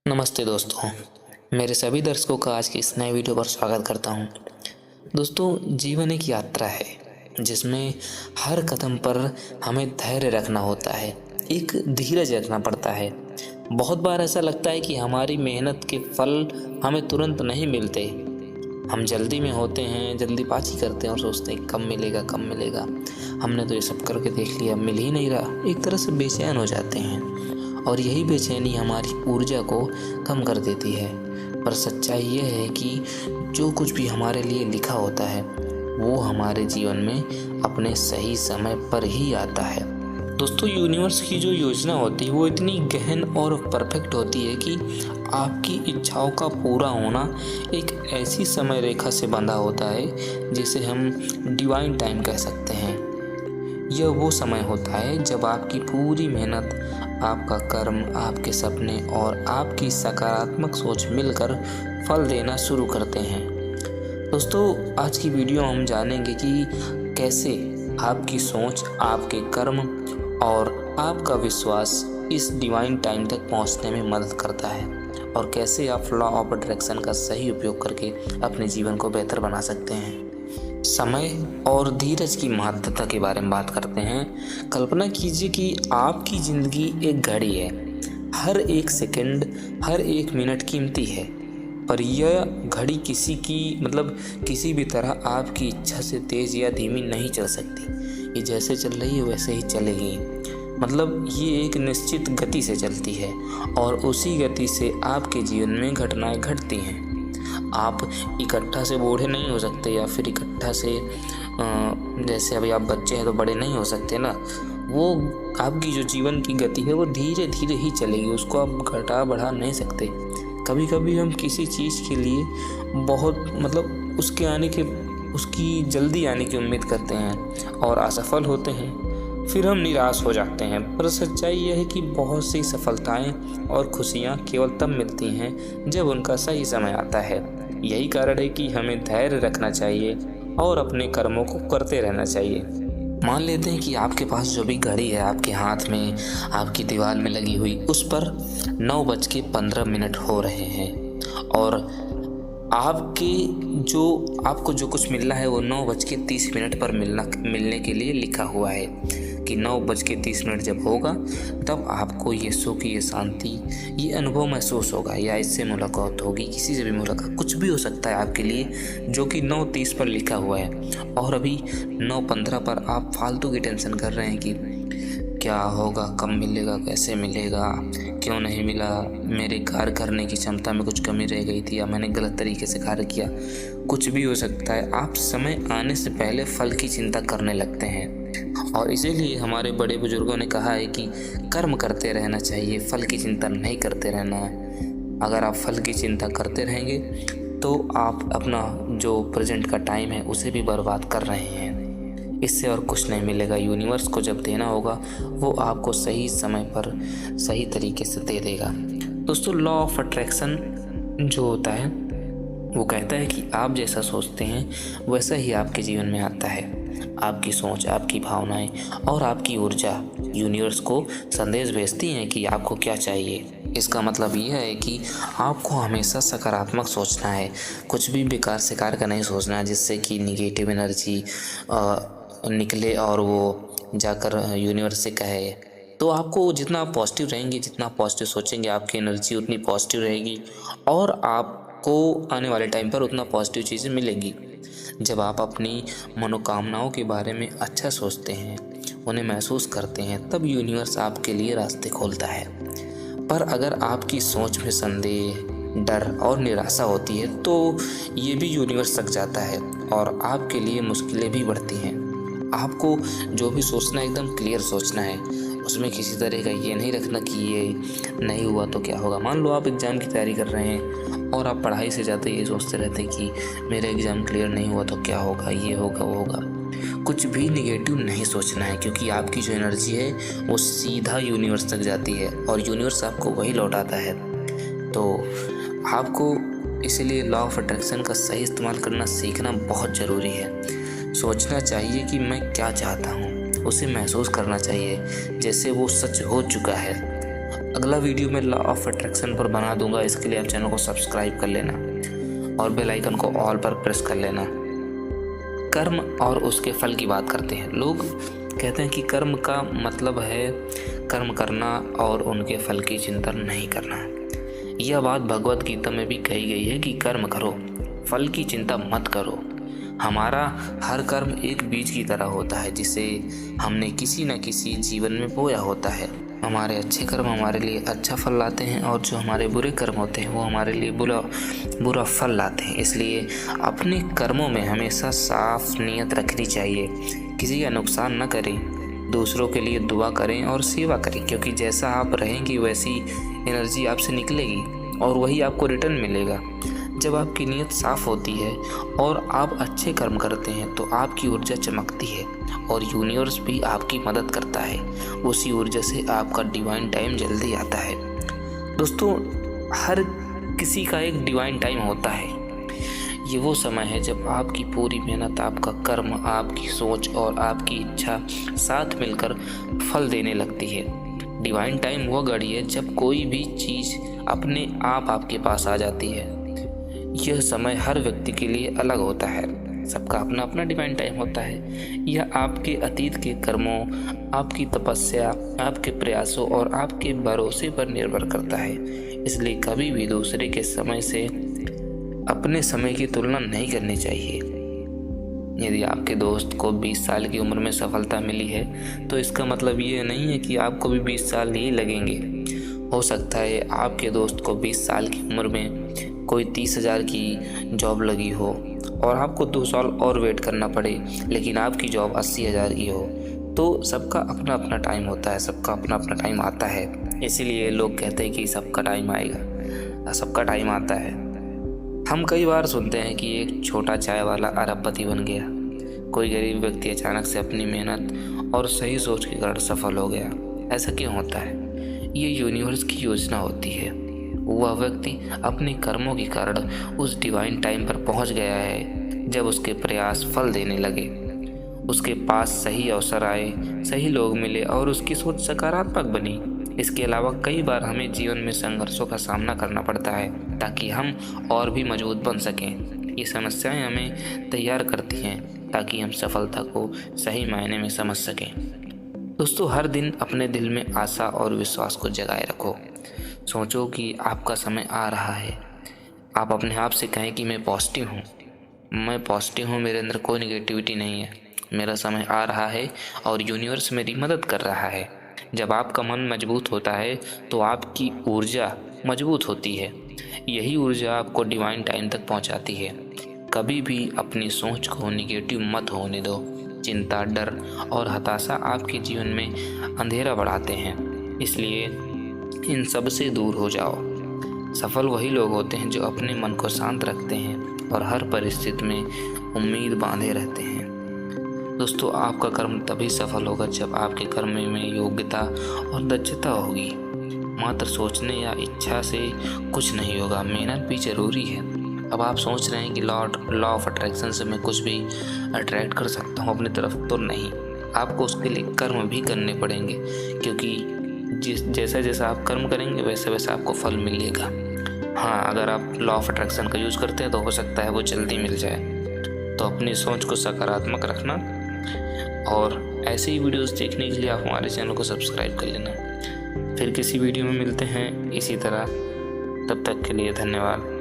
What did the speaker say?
नमस्ते दोस्तों, मेरे सभी दर्शकों का आज की इस नए वीडियो पर स्वागत करता हूं। दोस्तों, जीवन एक यात्रा है जिसमें हर कदम पर हमें धैर्य रखना होता है, एक धीरज रखना पड़ता है। बहुत बार ऐसा लगता है कि हमारी मेहनत के फल हमें तुरंत नहीं मिलते। हम जल्दी में होते हैं, जल्दीबाजी करते हैं और सोचते हैं कब मिलेगा कब मिलेगा। हमने तो ये सब करके देख लिया, मिल ही नहीं रहा। एक तरह से बेचैन हो जाते हैं और यही बेचैनी हमारी ऊर्जा को कम कर देती है। पर सच्चाई यह है कि जो कुछ भी हमारे लिए लिखा होता है वो हमारे जीवन में अपने सही समय पर ही आता है। दोस्तों, यूनिवर्स की जो योजना होती है वो इतनी गहन और परफेक्ट होती है कि आपकी इच्छाओं का पूरा होना एक ऐसी समय रेखा से बंधा होता है जिसे हम डिवाइन टाइम कह सकते हैं। यह वो समय होता है जब आपकी पूरी मेहनत, आपका कर्म, आपके सपने और आपकी सकारात्मक सोच मिलकर फल देना शुरू करते हैं। दोस्तों, आज की वीडियो हम जानेंगे कि कैसे आपकी सोच, आपके कर्म और आपका विश्वास इस डिवाइन टाइम तक पहुंचने में मदद करता है और कैसे आप लॉ ऑफ अट्रैक्शन का सही उपयोग करके अपने जीवन को बेहतर बना सकते हैं। समय और धीरज की महत्वता के बारे में बात करते हैं। कल्पना कीजिए कि आपकी ज़िंदगी एक घड़ी है। हर एक सेकंड, हर एक मिनट कीमती है, पर यह घड़ी किसी भी तरह आपकी इच्छा से तेज़ या धीमी नहीं चल सकती। ये जैसे चल रही है वैसे ही चलेगी। ये एक निश्चित गति से चलती है और उसी गति से आपके जीवन में घटनाएं घटती हैं। आप इकट्ठा से बूढ़े नहीं हो सकते या फिर इकट्ठा से जैसे अभी आप बच्चे हैं तो बड़े नहीं हो सकते ना। वो आपकी जो जीवन की गति है वो धीरे धीरे ही चलेगी, उसको आप घटा बढ़ा नहीं सकते। कभी कभी हम किसी चीज़ के लिए बहुत उसकी जल्दी आने की उम्मीद करते हैं और असफल होते हैं, फिर हम निराश हो जाते हैं। पर सच्चाई यह है कि बहुत सी सफलताएं और खुशियां केवल तब मिलती हैं जब उनका सही समय आता है। यही कारण है कि हमें धैर्य रखना चाहिए और अपने कर्मों को करते रहना चाहिए। मान लेते हैं कि आपके पास जो भी घड़ी है आपके हाथ में, आपकी दीवार में लगी हुई, उस पर 9:15 हो रहे हैं और आपको जो कुछ मिलना है वो 9:30 पर मिलने के लिए लिखा हुआ है कि 9:30 जब होगा तब आपको ये सुख, ये शांति, ये अनुभव महसूस होगा या इससे मुलाकात होगी। किसी से भी मुलाकात, कुछ भी हो सकता है आपके लिए, जो कि 9:30 पर लिखा हुआ है और अभी 9:15 पर आप फालतू की टेंशन कर रहे हैं कि क्या होगा, कब मिलेगा, कैसे मिलेगा, क्यों नहीं मिला, मेरे कार्य करने की क्षमता में कुछ कमी रह गई थी या मैंने गलत तरीके से कार्य किया। कुछ भी हो सकता है। आप समय आने से पहले फल की चिंता करने लगते हैं और इसीलिए हमारे बड़े बुजुर्गों ने कहा है कि कर्म करते रहना चाहिए, फल की चिंता नहीं करते रहना है। अगर आप फल की चिंता करते रहेंगे तो आप अपना जो प्रेजेंट का टाइम है उसे भी बर्बाद कर रहे हैं। इससे और कुछ नहीं मिलेगा। यूनिवर्स को जब देना होगा वो आपको सही समय पर सही तरीके से दे देगा। दोस्तों, लॉ ऑफ अट्रैक्शन जो होता है वो कहता है कि आप जैसा सोचते हैं वैसा ही आपके जीवन में आता है। आपकी सोच, आपकी भावनाएं और आपकी ऊर्जा यूनिवर्स को संदेश भेजती हैं कि आपको क्या चाहिए। इसका मतलब यह है कि आपको हमेशा सकारात्मक सोचना है, कुछ भी बेकार से कार्य का नहीं सोचना है जिससे कि निगेटिव एनर्जी निकले और वो जाकर यूनिवर्स से कहे। तो आपको जितना आप पॉजिटिव रहेंगे, जितना आप पॉजिटिव सोचेंगे, आपकी एनर्जी उतनी पॉजिटिव रहेगी और आपको आने वाले टाइम पर उतना पॉजिटिव चीज़ें मिलेंगी। जब आप अपनी मनोकामनाओं के बारे में अच्छा सोचते हैं, उन्हें महसूस करते हैं, तब यूनिवर्स आपके लिए रास्ते खोलता है। पर अगर आपकी सोच में संदेह, डर और निराशा होती है तो ये भी यूनिवर्स तक जाता है और आपके लिए मुश्किलें भी बढ़ती हैं। आपको जो भी सोचना है एकदम क्लियर सोचना है, उसमें किसी तरह का ये नहीं रखना कि ये नहीं हुआ तो क्या होगा। मान लो आप एग्ज़ाम की तैयारी कर रहे हैं और आप पढ़ाई से ज़्यादा ये सोचते रहते हैं कि मेरा एग्ज़ाम क्लियर नहीं हुआ तो क्या होगा, ये होगा वो होगा। कुछ भी निगेटिव नहीं सोचना है क्योंकि आपकी जो एनर्जी है वो सीधा यूनिवर्स तक जाती है और यूनिवर्स आपको वही लौटाता है। तो आपको इसलिए लॉ ऑफ अट्रैक्शन का सही इस्तेमाल करना सीखना बहुत ज़रूरी है। सोचना चाहिए कि मैं क्या चाहता हूँ, उसे महसूस करना चाहिए जैसे वो सच हो चुका है अगला वीडियो मैं लॉ ऑफ अट्रैक्शन पर बना दूंगा। इसके लिए आप चैनल को सब्सक्राइब कर लेना और बेल आइकन को ऑल पर प्रेस कर लेना। कर्म और उसके फल की बात करते हैं। लोग कहते हैं कि कर्म का मतलब है कर्म करना और उनके फल की चिंता नहीं करना। यह बात भगवत गीता में भी कही गई है कि कर्म करो, फल की चिंता मत करो। हमारा हर कर्म एक बीज की तरह होता है जिसे हमने किसी न किसी जीवन में बोया होता है। हमारे अच्छे कर्म हमारे लिए अच्छा फल लाते हैं और जो हमारे बुरे कर्म होते हैं वो हमारे लिए बुरा फल लाते हैं। इसलिए अपने कर्मों में हमेशा साफ नीयत रखनी चाहिए। किसी का नुकसान न करें, दूसरों के लिए दुआ करें और सेवा करें, क्योंकि जैसा आप रहेंगे वैसी एनर्जी आपसे निकलेगी और वही आपको रिटर्न मिलेगा। जब आपकी नीयत साफ होती है और आप अच्छे कर्म करते हैं तो आपकी ऊर्जा चमकती है और यूनिवर्स भी आपकी मदद करता है। उसी ऊर्जा से आपका डिवाइन टाइम जल्दी आता है। दोस्तों, हर किसी का एक डिवाइन टाइम होता है। ये वो समय है जब आपकी पूरी मेहनत, आपका कर्म, आपकी सोच और आपकी इच्छा साथ मिलकर फल देने लगती है। डिवाइन टाइम वह घड़ी है जब कोई भी चीज़ अपने आप आपके पास आ जाती है। यह समय हर व्यक्ति के लिए अलग होता है। सबका अपना अपना डिवाइन टाइम होता है। यह आपके अतीत के कर्मों, आपकी तपस्या, आपके प्रयासों और आपके भरोसे पर निर्भर करता है। इसलिए कभी भी दूसरे के समय से अपने समय की तुलना नहीं करनी चाहिए। यदि आपके दोस्त को 20 साल की उम्र में सफलता मिली है तो इसका मतलब ये नहीं है कि आपको भी 20 साल ही लगेंगे। हो सकता है आपके दोस्त को 20 साल की उम्र में कोई 30,000 की जॉब लगी हो और आपको 2 साल और वेट करना पड़े, लेकिन आपकी जॉब 80,000 की हो। तो सबका अपना अपना टाइम होता है, सबका अपना अपना टाइम आता है। इसीलिए लोग कहते हैं कि सबका टाइम आएगा, सबका टाइम आता है। हम कई बार सुनते हैं कि एक छोटा चाय वाला अरबपति बन गया, कोई गरीब व्यक्ति अचानक से अपनी मेहनत और सही सोच के कारण सफल हो गया। ऐसा क्यों होता है? ये यूनिवर्स की योजना होती है। वह व्यक्ति अपने कर्मों के कारण उस डिवाइन टाइम पर पहुंच गया है जब उसके प्रयास फल देने लगे, उसके पास सही अवसर आए, सही लोग मिले और उसकी सोच सकारात्मक बनी। इसके अलावा कई बार हमें जीवन में संघर्षों का सामना करना पड़ता है ताकि हम और भी मजबूत बन सकें। ये समस्याएं हमें तैयार करती हैं ताकि हम सफलता को सही मायने में समझ सकें। दोस्तों, हर दिन अपने दिल में आशा और विश्वास को जगाए रखो। सोचो कि आपका समय आ रहा है। आप अपने आप से कहें कि मैं पॉजिटिव हूँ, मेरे अंदर कोई नेगेटिविटी नहीं है, मेरा समय आ रहा है और यूनिवर्स मेरी मदद कर रहा है। जब आपका मन मजबूत होता है तो आपकी ऊर्जा मजबूत होती है। यही ऊर्जा आपको डिवाइन टाइम तक पहुंचाती है। कभी भी अपनी सोच को नेगेटिव मत होने दो। चिंता, डर और हताशा आपके जीवन में अंधेरा बढ़ाते हैं, इसलिए इन सब से दूर हो जाओ। सफल वही लोग होते हैं जो अपने मन को शांत रखते हैं और हर परिस्थिति में उम्मीद बांधे रहते हैं। दोस्तों, आपका कर्म तभी सफल होगा जब आपके कर्म में योग्यता और दक्षता होगी। मात्र सोचने या इच्छा से कुछ नहीं होगा, मेहनत भी जरूरी है। अब आप सोच रहे हैं कि लॉ ऑफ अट्रैक्शन से मैं कुछ भी अट्रैक्ट कर सकता हूँ अपनी तरफ, तो नहीं, आपको उसके लिए कर्म भी करने पड़ेंगे, क्योंकि जैसा जैसा आप कर्म करेंगे वैसा वैसा आपको फल मिलेगा। हाँ, अगर आप लॉ ऑफ अट्रैक्शन का यूज़ करते हैं तो हो सकता है वो जल्दी मिल जाए। तो अपनी सोच को सकारात्मक रखना और ऐसे ही वीडियोस देखने के लिए आप हमारे चैनल को सब्सक्राइब कर लेना। फिर किसी वीडियो में मिलते हैं इसी तरह। तब तक के लिए धन्यवाद।